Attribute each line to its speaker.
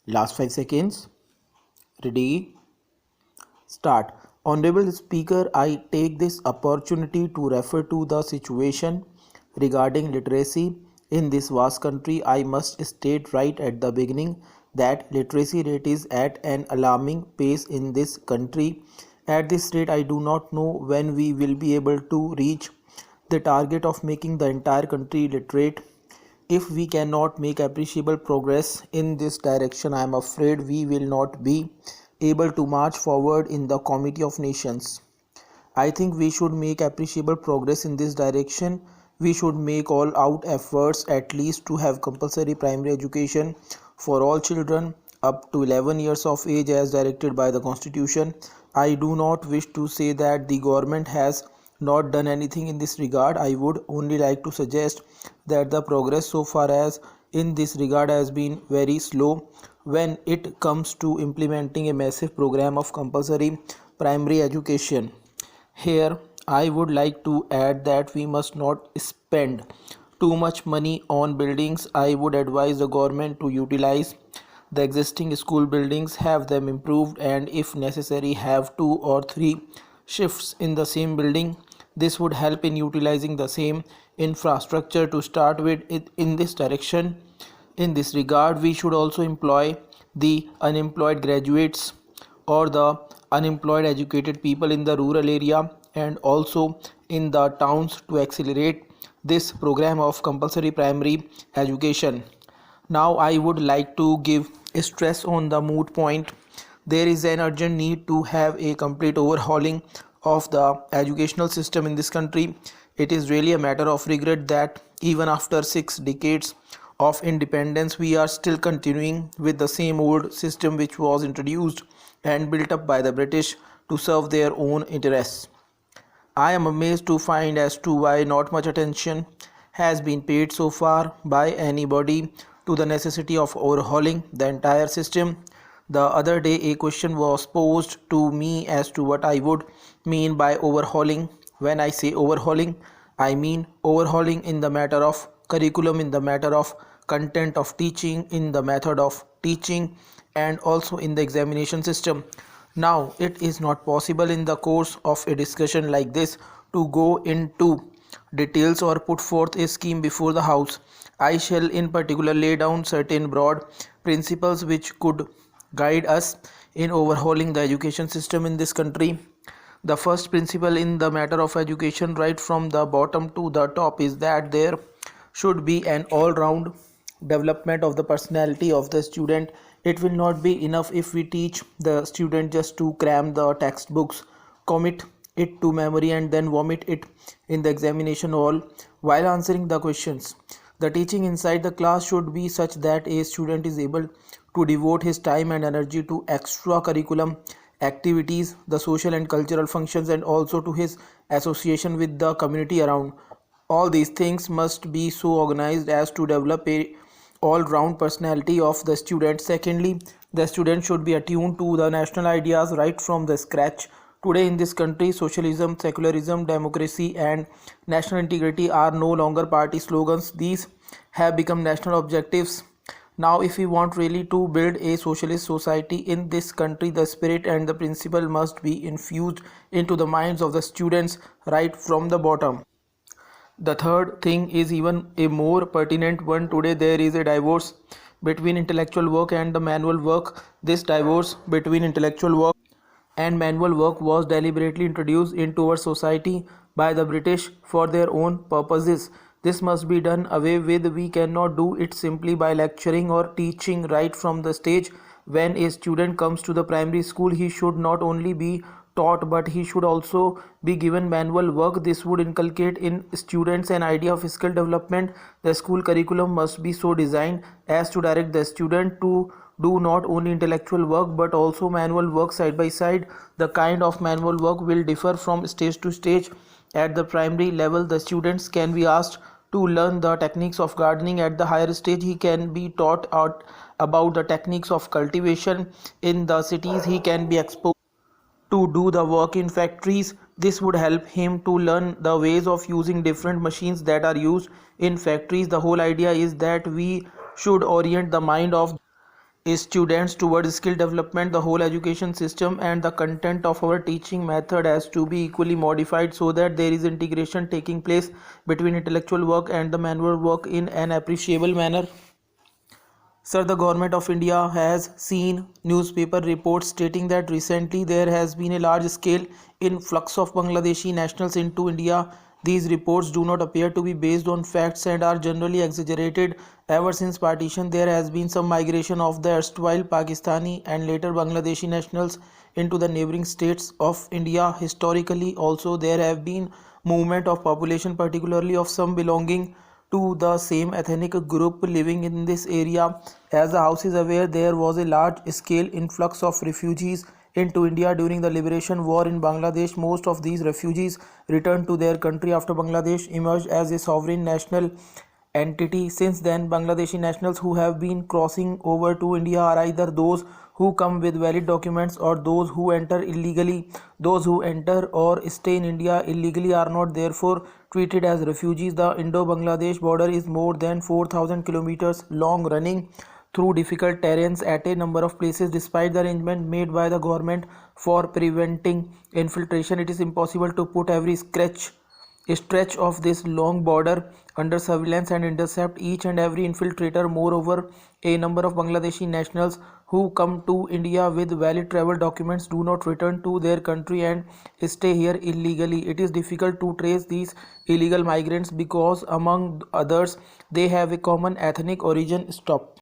Speaker 1: Last 5 seconds. Ready? Start. Honorable Speaker, I take this opportunity to refer to the situation regarding literacy in this vast country. I must state right at the beginning that literacy rate is at an alarming pace in this country. At this rate, I do not know when we will be able to reach the target of making the entire country literate. If we cannot make appreciable progress in this direction, I am afraid we will not be able to march forward in the Committee of Nations. I think we should make appreciable progress in this direction. We should make all out efforts at least to have compulsory primary education for all children up to 11 years of age as directed by the Constitution. I do not wish to say that the government has not done anything in this regard. I would only like to suggest that the progress so far as in this regard has been very slow when it comes to implementing a massive program of compulsory primary education. Here, I would like to add that we must not spend too much money on buildings. I would advise the government to utilize the existing school buildings, have them improved, and if necessary, have 2 or 3 shifts in the same building. This would help in utilizing the same infrastructure to start with in this direction. In this regard, we should also employ the unemployed graduates or the unemployed educated people in the rural area and also in the towns to accelerate this program of compulsory primary education. Now I would like to give a stress on the moot point. There is an urgent need to have a complete overhauling of the educational system in this country. It is really a matter of regret that even after 6 decades of independence, we are still continuing with the same old system which was introduced and built up by the British to serve their own interests. I am amazed to find as to why not much attention has been paid so far by anybody to the necessity of overhauling the entire system. The other day, a question was posed to me as to what I would mean by overhauling. When I say overhauling, I mean overhauling in the matter of curriculum, in the matter of content of teaching, in the method of teaching, and also in the examination system. Now, it is not possible in the course of a discussion like this to go into details or put forth a scheme before the House. I shall in particular lay down certain broad principles which could guide us in overhauling the education system in this country. The first principle in the matter of education, right from the bottom to the top, is that there should be an all-round development of the personality of the student. It will not be enough if we teach the student just to cram the textbooks, commit it to memory, and then vomit it in the examination hall while answering the questions. The teaching inside the class should be such that a student is able to devote his time and energy to extracurriculum activities, the social and cultural functions, and also to his association with the community around. All these things must be so organized as to develop a all-round personality of the student. Secondly, the student should be attuned to the national ideas right from the scratch. Today in this country, socialism, secularism, democracy, and national integrity are no longer party slogans. These have become national objectives. Now, if we want really to build a socialist society in this country, the spirit and the principle must be infused into the minds of the students right from the bottom. The third thing is even a more pertinent one. Today there is a divorce between intellectual work and the manual work. This divorce between intellectual work and manual work was deliberately introduced into our society by the British for their own purposes. This must be done away with. We cannot do it simply by lecturing or teaching right from the stage. When a student comes to the primary school, he should not only be taught but he should also be given manual work. This would inculcate in students an idea of skill development. The school curriculum must be so designed as to direct the student to do not only intellectual work but also manual work side by side. The kind of manual work will differ from stage to stage. At the primary level, the students can be asked to learn the techniques of gardening. At the higher stage, he can be taught out about the techniques of cultivation. In the cities, he can be exposed to do the work in factories. This would help him to learn the ways of using different machines that are used in factories. The whole idea is that we should orient the mind of students towards skill development. The whole education system and the content of our teaching method has to be equally modified so that there is integration taking place between intellectual work and the manual work in an appreciable manner. Sir, the government of India has seen newspaper reports stating that recently there has been a large scale influx of Bangladeshi nationals into India. These reports do not appear to be based on facts and are generally exaggerated. Ever since partition, there has been some migration of the erstwhile Pakistani and later Bangladeshi nationals into the neighboring states of India. Historically, also, there have been movement of population, particularly of some belonging to the same ethnic group living in this area. As the House is aware, there was a large scale influx of refugees into India during the liberation war in Bangladesh. Most of these refugees returned to their country after Bangladesh emerged as a sovereign national entity. Since then, Bangladeshi nationals who have been crossing over to India are either those who come with valid documents or those who enter illegally. Those who enter or stay in India illegally are not therefore treated as refugees. The Indo-Bangladesh border is more than 4,000 kilometers long, running through difficult terrains at a number of places. Despite the arrangement made by the government for preventing infiltration, it is impossible to put every stretch of this long border under surveillance and intercept each and every infiltrator. Moreover, a number of Bangladeshi nationals who come to India with valid travel documents do not return to their country and stay here illegally. It is difficult to trace these illegal migrants because, among others, they have a common ethnic origin. Stop.